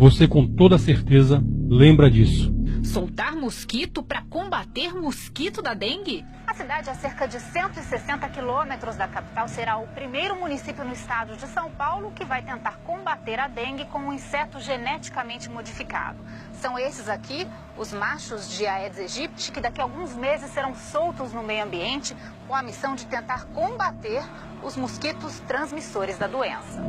Você com toda certeza lembra disso. Soltar mosquito para combater mosquito da dengue? A cidade, a cerca de 160 quilômetros da capital, será o primeiro município no estado de São Paulo que vai tentar combater a dengue com um inseto geneticamente modificado. São esses aqui, os machos de Aedes aegypti, que daqui a alguns meses serão soltos no meio ambiente com a missão de tentar combater os mosquitos transmissores da doença.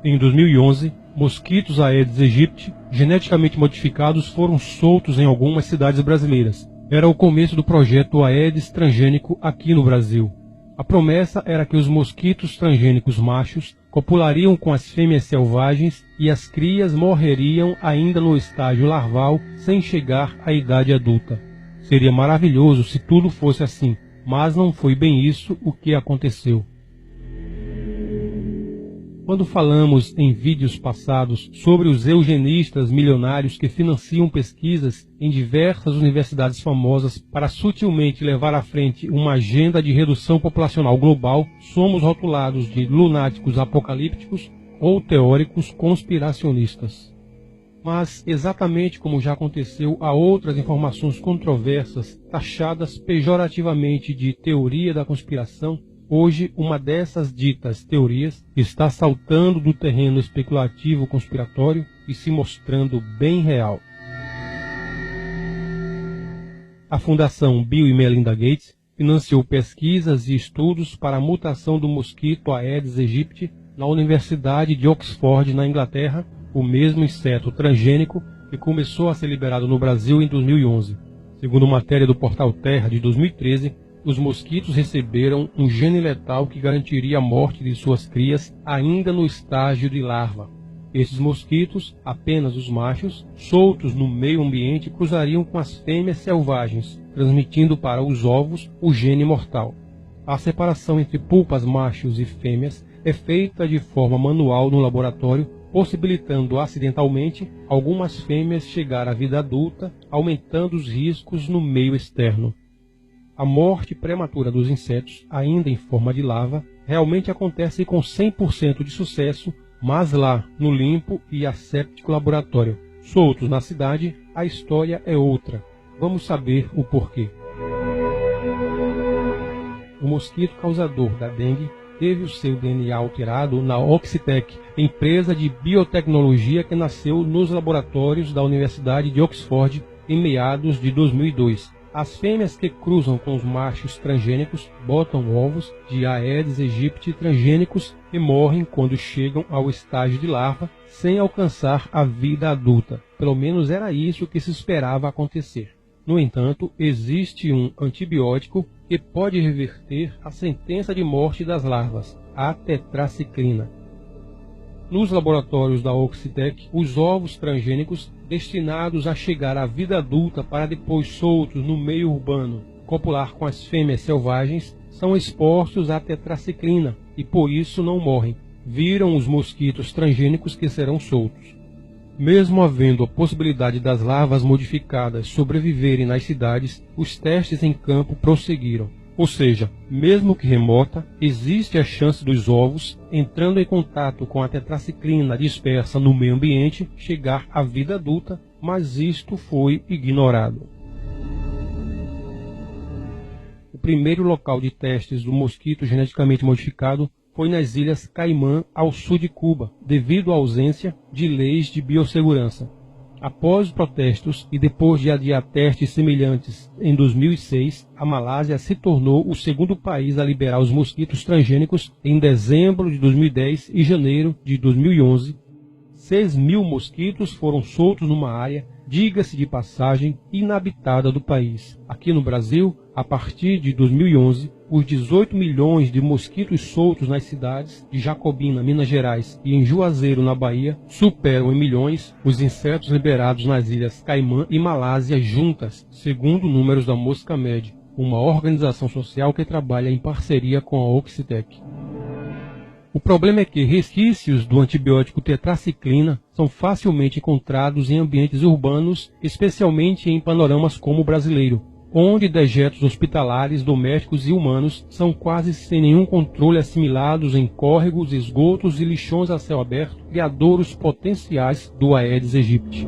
Em 2011, mosquitos Aedes aegypti geneticamente modificados foram soltos em algumas cidades brasileiras. Era o começo do projeto Aedes transgênico aqui no Brasil. A promessa era que os mosquitos transgênicos machos copulariam com as fêmeas selvagens e as crias morreriam ainda no estágio larval sem chegar à idade adulta. Seria maravilhoso se tudo fosse assim, mas não foi bem isso o que aconteceu. Quando falamos em vídeos passados sobre os eugenistas milionários que financiam pesquisas em diversas universidades famosas para sutilmente levar à frente uma agenda de redução populacional global, somos rotulados de lunáticos apocalípticos ou teóricos conspiracionistas. Mas, exatamente como já aconteceu a outras informações controversas taxadas pejorativamente de teoria da conspiração, hoje, uma dessas ditas teorias está saltando do terreno especulativo conspiratório e se mostrando bem real. A Fundação Bill e Melinda Gates financiou pesquisas e estudos para a mutação do mosquito Aedes aegypti na Universidade de Oxford, na Inglaterra, o mesmo inseto transgênico que começou a ser liberado no Brasil em 2011. Segundo matéria do portal Terra de 2013, os mosquitos receberam um gene letal que garantiria a morte de suas crias ainda no estágio de larva. Esses mosquitos, apenas os machos, soltos no meio ambiente, cruzariam com as fêmeas selvagens, transmitindo para os ovos o gene mortal. A separação entre pulpas machos e fêmeas é feita de forma manual no laboratório, possibilitando acidentalmente algumas fêmeas chegar à vida adulta, aumentando os riscos no meio externo. A morte prematura dos insetos, ainda em forma de larva, realmente acontece com 100% de sucesso, mas lá, no limpo e asséptico laboratório. Soltos na cidade, a história é outra. Vamos saber o porquê. O mosquito causador da dengue teve o seu DNA alterado na Oxitec, empresa de biotecnologia que nasceu nos laboratórios da Universidade de Oxford em meados de 2002. As fêmeas que cruzam com os machos transgênicos botam ovos de Aedes aegypti transgênicos e morrem quando chegam ao estágio de larva, sem alcançar a vida adulta. Pelo menos era isso que se esperava acontecer. No entanto, existe um antibiótico que pode reverter a sentença de morte das larvas, a tetraciclina. Nos laboratórios da Oxitec, os ovos transgênicos destinados a chegar à vida adulta para depois soltos no meio urbano, copular com as fêmeas selvagens, são expostos à tetraciclina e por isso não morrem. Viram os mosquitos transgênicos que serão soltos. Mesmo havendo a possibilidade das larvas modificadas sobreviverem nas cidades, os testes em campo prosseguiram. Ou seja, mesmo que remota, existe a chance dos ovos, entrando em contato com a tetraciclina dispersa no meio ambiente, chegar à vida adulta, mas isto foi ignorado. O primeiro local de testes do mosquito geneticamente modificado foi nas Ilhas Caimã, ao sul de Cuba, devido à ausência de leis de biossegurança. Após os protestos e depois de adiar testes semelhantes em 2006, a Malásia se tornou o segundo país a liberar os mosquitos transgênicos em dezembro de 2010 e janeiro de 2011. 6.000 mosquitos foram soltos numa área, diga-se de passagem, inabitada do país. Aqui no Brasil, a partir de 2011, os 18 milhões de mosquitos soltos nas cidades de Jacobina, Minas Gerais e em Juazeiro, na Bahia, superam em milhões os insetos liberados nas Ilhas Caimã e Malásia juntas, segundo números da Moscamed, uma organização social que trabalha em parceria com a Oxitec. O problema é que resquícios do antibiótico tetraciclina são facilmente encontrados em ambientes urbanos, especialmente em panoramas como o brasileiro, onde dejetos hospitalares, domésticos e humanos são quase sem nenhum controle assimilados em córregos, esgotos e lixões a céu aberto, criadouros potenciais do Aedes aegypti.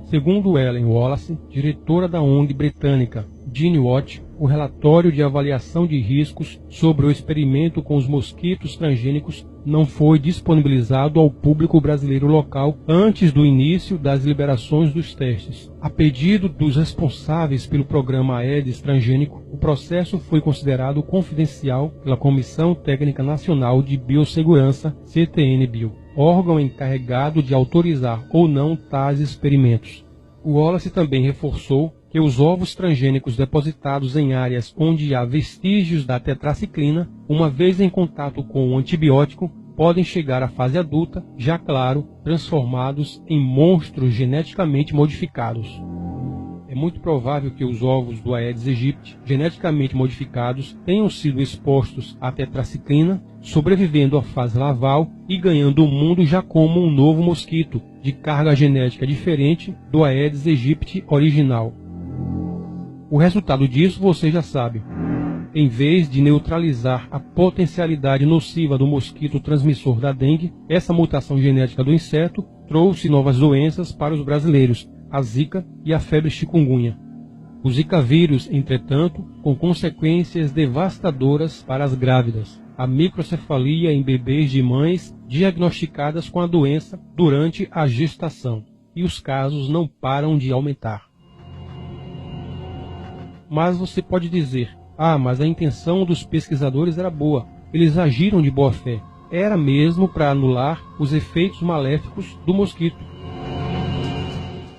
Segundo Ellen Wallace, diretora da ONG britânica GeneWatch, o relatório de avaliação de riscos sobre o experimento com os mosquitos transgênicos não foi disponibilizado ao público brasileiro local antes do início das liberações dos testes. A pedido dos responsáveis pelo programa Aedes transgênico, o processo foi considerado confidencial pela Comissão Técnica Nacional de Biossegurança, CTN-Bio, órgão encarregado de autorizar ou não tais experimentos. O Wallace também reforçou que os ovos transgênicos depositados em áreas onde há vestígios da tetraciclina, uma vez em contato com o antibiótico, podem chegar à fase adulta, já claro, transformados em monstros geneticamente modificados. É muito provável que os ovos do Aedes aegypti, geneticamente modificados, tenham sido expostos à tetraciclina, sobrevivendo à fase larval e ganhando o mundo já como um novo mosquito, de carga genética diferente do Aedes aegypti original. O resultado disso você já sabe. Em vez de neutralizar a potencialidade nociva do mosquito transmissor da dengue, essa mutação genética do inseto trouxe novas doenças para os brasileiros, a zika e a febre chikungunya. O zika vírus, entretanto, com consequências devastadoras para as grávidas, a microcefalia em bebês de mães diagnosticadas com a doença durante a gestação, e os casos não param de aumentar. Mas você pode dizer, mas a intenção dos pesquisadores era boa, eles agiram de boa fé, era mesmo para anular os efeitos maléficos do mosquito.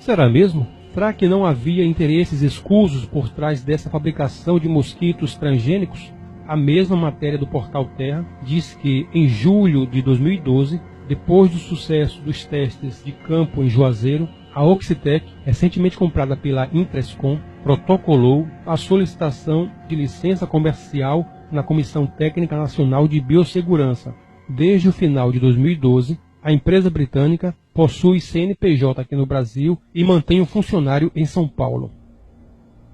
Será mesmo? Será que não havia interesses escusos por trás dessa fabricação de mosquitos transgênicos? A mesma matéria do Portal Terra diz que, em julho de 2012, depois do sucesso dos testes de campo em Juazeiro, a Oxitec, recentemente comprada pela Intrescom, protocolou a solicitação de licença comercial na Comissão Técnica Nacional de Biossegurança. Desde o final de 2012, a empresa britânica possui CNPJ aqui no Brasil e mantém um funcionário em São Paulo.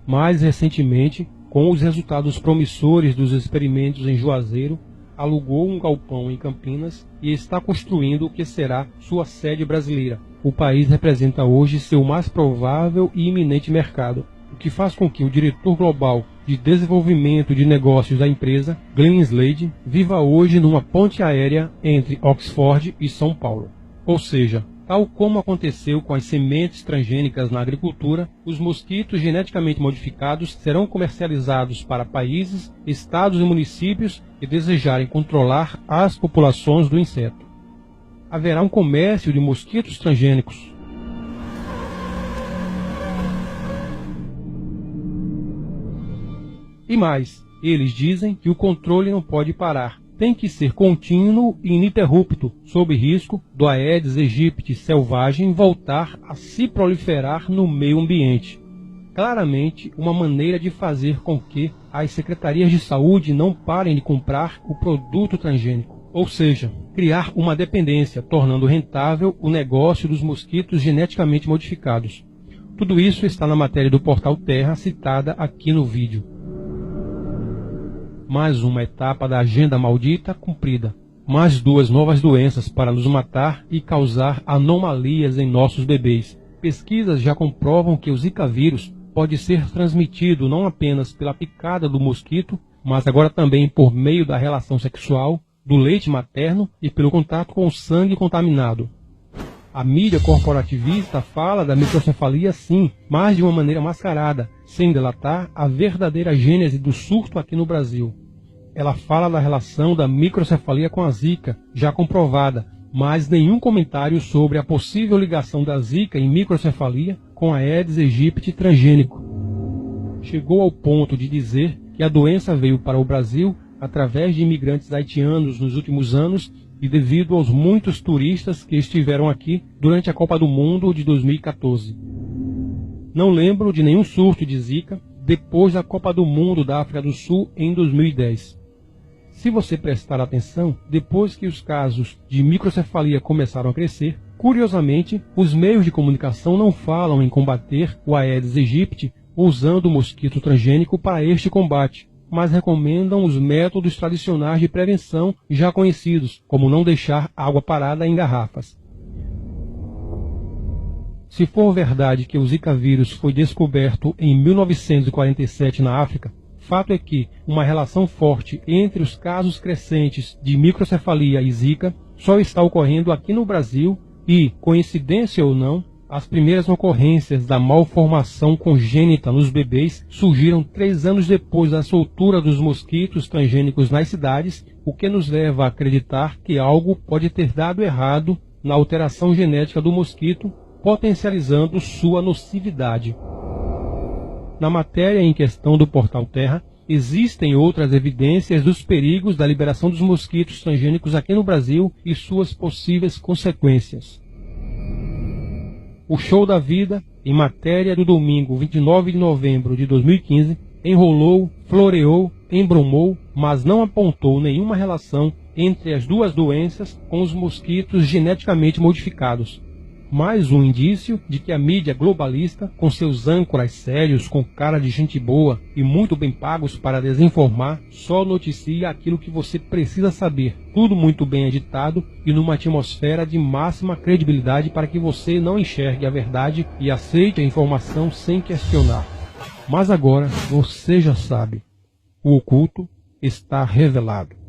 Mais recentemente, com os resultados promissores dos experimentos em Juazeiro, alugou um galpão em Campinas e está construindo o que será sua sede brasileira. O país representa hoje seu mais provável e iminente mercado, o que faz com que o diretor global de desenvolvimento de negócios da empresa, Glenn Slade, viva hoje numa ponte aérea entre Oxford e São Paulo. Ou seja, tal como aconteceu com as sementes transgênicas na agricultura, os mosquitos geneticamente modificados serão comercializados para países, estados e municípios que desejarem controlar as populações do inseto. Haverá um comércio de mosquitos transgênicos. E mais, eles dizem que o controle não pode parar. Tem que ser contínuo e ininterrupto, sob risco do Aedes aegypti selvagem voltar a se proliferar no meio ambiente. Claramente, uma maneira de fazer com que as secretarias de saúde não parem de comprar o produto transgênico. Ou seja, criar uma dependência, tornando rentável o negócio dos mosquitos geneticamente modificados. Tudo isso está na matéria do Portal Terra citada aqui no vídeo. Mais uma etapa da agenda maldita cumprida. Mais duas novas doenças para nos matar e causar anomalias em nossos bebês. Pesquisas já comprovam que o Zika vírus pode ser transmitido não apenas pela picada do mosquito, mas agora também por meio da relação sexual, do leite materno e pelo contato com o sangue contaminado. A mídia corporativista fala da microcefalia sim, mas de uma maneira mascarada, sem delatar a verdadeira gênese do surto aqui no Brasil. Ela fala da relação da microcefalia com a Zika, já comprovada, mas nenhum comentário sobre a possível ligação da Zika em microcefalia com a Aedes aegypti transgênico. Chegou ao ponto de dizer que a doença veio para o Brasil através de imigrantes haitianos nos últimos anos e devido aos muitos turistas que estiveram aqui durante a Copa do Mundo de 2014. Não lembro de nenhum surto de Zika depois da Copa do Mundo da África do Sul em 2010. Se você prestar atenção, depois que os casos de microcefalia começaram a crescer, curiosamente, os meios de comunicação não falam em combater o Aedes aegypti usando o mosquito transgênico para este combate, mas recomendam os métodos tradicionais de prevenção já conhecidos, como não deixar água parada em garrafas. Se for verdade que o Zika vírus foi descoberto em 1947 na África, fato é que uma relação forte entre os casos crescentes de microcefalia e Zika só está ocorrendo aqui no Brasil e, coincidência ou não, as primeiras ocorrências da malformação congênita nos bebês surgiram 3 anos depois da soltura dos mosquitos transgênicos nas cidades, o que nos leva a acreditar que algo pode ter dado errado na alteração genética do mosquito, potencializando sua nocividade. Na matéria em questão do Portal Terra, existem outras evidências dos perigos da liberação dos mosquitos transgênicos aqui no Brasil e suas possíveis consequências. O Show da Vida, em matéria do domingo 29 de novembro de 2015, enrolou, floreou, embromou, mas não apontou nenhuma relação entre as duas doenças com os mosquitos geneticamente modificados. Mais um indício de que a mídia globalista, com seus âncoras sérios, com cara de gente boa e muito bem pagos para desinformar, só noticia aquilo que você precisa saber, tudo muito bem editado e numa atmosfera de máxima credibilidade para que você não enxergue a verdade e aceite a informação sem questionar. Mas agora você já sabe, o oculto está revelado.